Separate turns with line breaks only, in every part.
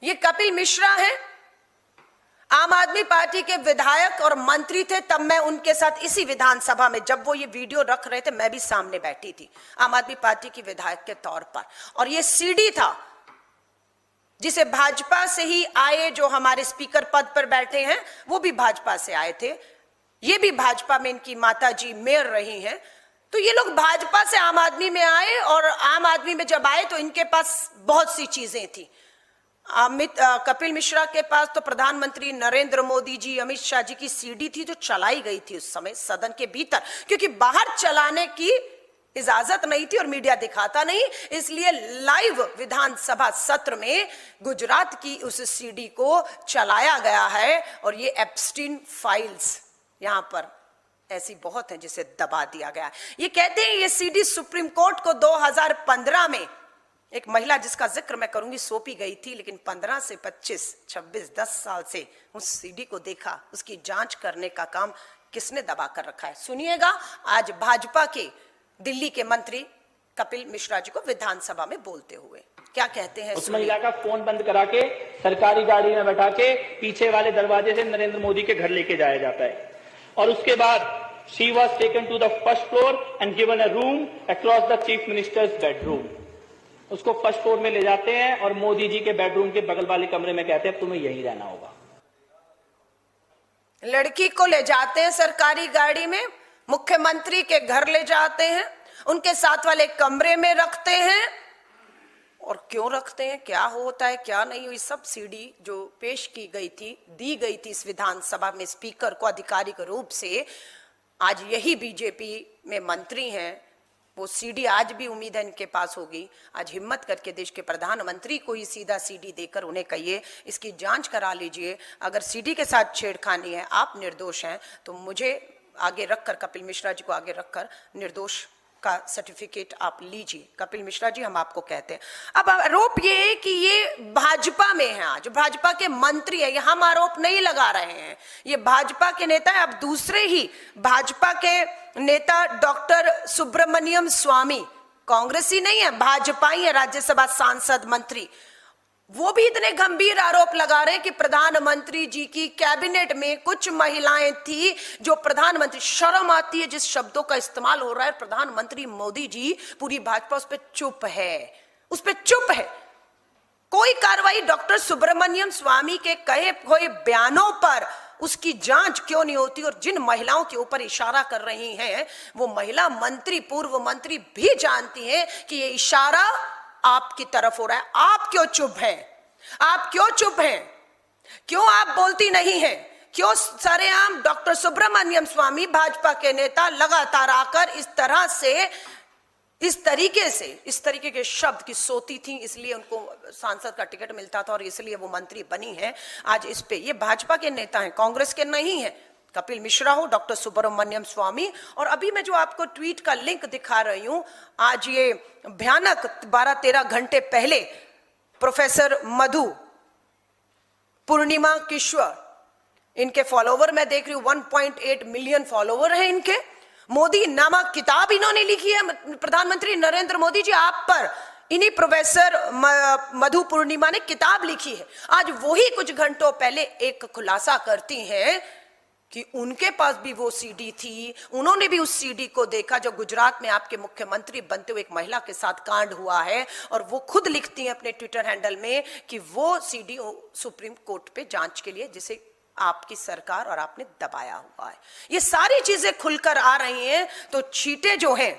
ये कपिल मिश्रा हैं, आम आदमी पार्टी के विधायक और मंत्री थे। तब मैं उनके साथ इसी विधानसभा में, जब वो ये वीडियो रख रहे थे, मैं भी सामने बैठी थी आम आदमी पार्टी की विधायक के तौर पर। और ये सीडी था जिसे भाजपा से ही आए, जो हमारे स्पीकर पद पर बैठे हैं वो भी भाजपा से आए थे, ये भी भाजपा में इनकी माता जी मेयर रही हैं। तो ये लोग भाजपा से आम आदमी में आए, और आम आदमी में जब आए तो इनके पास बहुत सी चीजें थी। कपिल मिश्रा के पास तो प्रधानमंत्री नरेंद्र मोदी जी, अमित शाह जी की सीडी थी जो चलाई गई थी उस समय सदन के भीतर, क्योंकि बाहर चलाने की इजाजत नहीं थी और मीडिया दिखाता नहीं, इसलिए लाइव विधानसभा सत्र में गुजरात की उस सीडी को चलाया गया है। और ये एप्स्टीन फाइल्स यहां पर ऐसी बहुत हैं जिसे दबा दिया गया है। ये कहते हैं ये सीडी सुप्रीम कोर्ट को 2015 में एक महिला जिसका जिक्र मैं करूंगी सौंपी गई थी, लेकिन 15 से 25, 26, 10 साल से उस सीडी को देखा, उसकी जांच करने का काम किसने दबा कर रखा है। सुनिएगा आज भाजपा के दिल्ली के मंत्री कपिल मिश्रा जी को विधानसभा में बोलते हुए क्या कहते हैं।
उस महिला का फोन बंद करा के सरकारी गाड़ी में बैठा के पीछे वाले दरवाजे से नरेंद्र मोदी के घर लेके जाया जाता है, और उसके बाद she was taken to the first floor and given a room across the chief minister's bedroom. उसको फर्स्ट फ्लोर में ले जाते हैं और मोदी जी के बेडरूम के बगल वाले कमरे में कहते हैं तुम्हें यहीं रहना होगा।
लड़की को ले जाते हैं सरकारी गाड़ी में, मुख्यमंत्री के घर ले जाते हैं, उनके साथ वाले कमरे में रखते हैं। और क्यों रखते हैं, क्या होता है क्या नहीं, ये सब सीडी जो पेश की गई थी, दी गई थी इस विधानसभा में स्पीकर को आधिकारिक रूप से। आज यही बीजेपी में मंत्री हैं, वो सीडी आज भी उम्मीद है इनके पास होगी। आज हिम्मत करके देश के प्रधानमंत्री को ही सीधा सीडी देकर उन्हें कहिए इसकी जांच करा लीजिए। अगर सीडी के साथ छेड़खानी है, आप निर्दोष हैं, तो मुझे आगे रखकर, कपिल मिश्रा जी को आगे रखकर निर्दोष का सर्टिफिकेट आप लीजिए। कपिल मिश्रा जी हम आपको कहते हैं। अब आरोप ये है कि ये भाजपा में है, आज भाजपा के मंत्री है, ये हम आरोप नहीं लगा रहे हैं, ये भाजपा के नेता है। अब दूसरे ही भाजपा के नेता डॉक्टर सुब्रमण्यम स्वामी, कांग्रेसी नहीं है, भाजपा ही है, राज्यसभा सांसद मंत्री, वो भी इतने गंभीर आरोप लगा रहे हैं कि प्रधानमंत्री जी की कैबिनेट में कुछ महिलाएं थी जो प्रधानमंत्री, शर्म आती है जिस शब्दों का इस्तेमाल हो रहा है, प्रधानमंत्री मोदी जी, पूरी भाजपा उस पर चुप है, उस पर चुप है। कोई कार्रवाई डॉक्टर सुब्रमण्यम स्वामी के कहे हुए बयानों पर उसकी जांच क्यों नहीं होती। और जिन महिलाओं के ऊपर इशारा कर रही हैं वो महिला मंत्री, पूर्व मंत्री भी जानती हैं कि ये इशारा आपकी तरफ हो रहा है। आप क्यों चुप हैं, आप क्यों चुप हैं, क्यों आप बोलती नहीं हैं, क्यों सरेआम डॉक्टर सुब्रमण्यम स्वामी भाजपा के नेता लगातार आकर इस तरह से, इस तरीके के शब्द की सोती थी, इसलिए उनको सांसद का टिकट मिलता था और इसलिए वो मंत्री बनी है। आज इस पे ये भाजपा के नेता हैं, कांग्रेस के नहीं है, कपिल मिश्रा हो, डॉक्टर सुब्रमण्यम स्वामी। और अभी मैं जो आपको ट्वीट का लिंक दिखा रही हूं, आज ये भयानक 12-13 घंटे पहले प्रोफेसर मधु पूर्णिमा किश्वर, इनके फॉलोवर मैं देख रही हूं 1.8 मिलियन फॉलोवर है इनके। मोदी नामक किताब इन्होंने लिखी है, प्रधानमंत्री नरेंद्र मोदी जी आप पर, इन्हीं प्रोफेसर मधु पूर्णिमा ने किताब लिखी है। आज वही कुछ घंटों पहले एक खुलासा करती हैं कि उनके पास भी वो सीडी थी, उन्होंने भी उस सीडी को देखा जो गुजरात में आपके मुख्यमंत्री बनते हुए एक महिला के साथ कांड हुआ है। और वो खुद लिखती हैं अपने ट्विटर हैंडल में कि वो सीडी सुप्रीम कोर्ट पे जांच के लिए, जिसे आपकी सरकार और आपने दबाया हुआ है। ये सारी चीजें खुलकर आ रही हैं। तो चीटे जो हैं,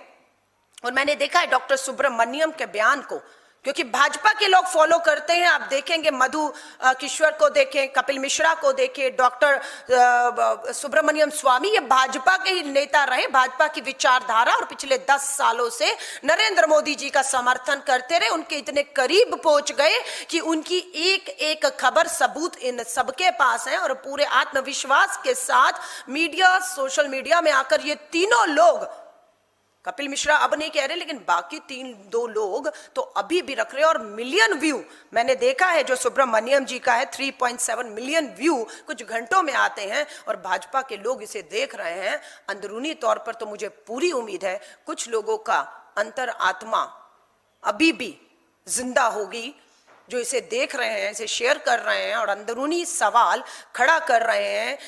और मैंने देखा है डॉक्टर सुब्रमण्यम के बयान को, क्योंकि भाजपा के लोग फॉलो करते हैं। आप देखेंगे मधु किश्वर को देखें, कपिल मिश्रा को देखें, डॉक्टर सुब्रमण्यम स्वामी, ये भाजपा के ही नेता रहे, भाजपा की विचारधारा, और पिछले 10 सालों से नरेंद्र मोदी जी का समर्थन करते रहे, उनके इतने करीब पहुंच गए कि उनकी एक एक खबर, सबूत इन सबके पास है। और पूरे आत्मविश्वास के साथ मीडिया, सोशल मीडिया में आकर ये तीनों लोग, कपिल मिश्रा अब नहीं कह रहे, लेकिन बाकी 3-2 लोग तो अभी भी रख रहे हैं। और मिलियन व्यू मैंने देखा है, जो सुब्रमण्यम जी का है 3.7 मिलियन व्यू कुछ घंटों में आते हैं, और भाजपा के लोग इसे देख रहे हैं। अंदरूनी तौर पर तो मुझे पूरी उम्मीद है कुछ लोगों का अंतर आत्मा अभी भी जिंदा होगी, जो इसे देख रहे हैं, इसे शेयर कर रहे हैं और अंदरूनी सवाल खड़ा कर रहे हैं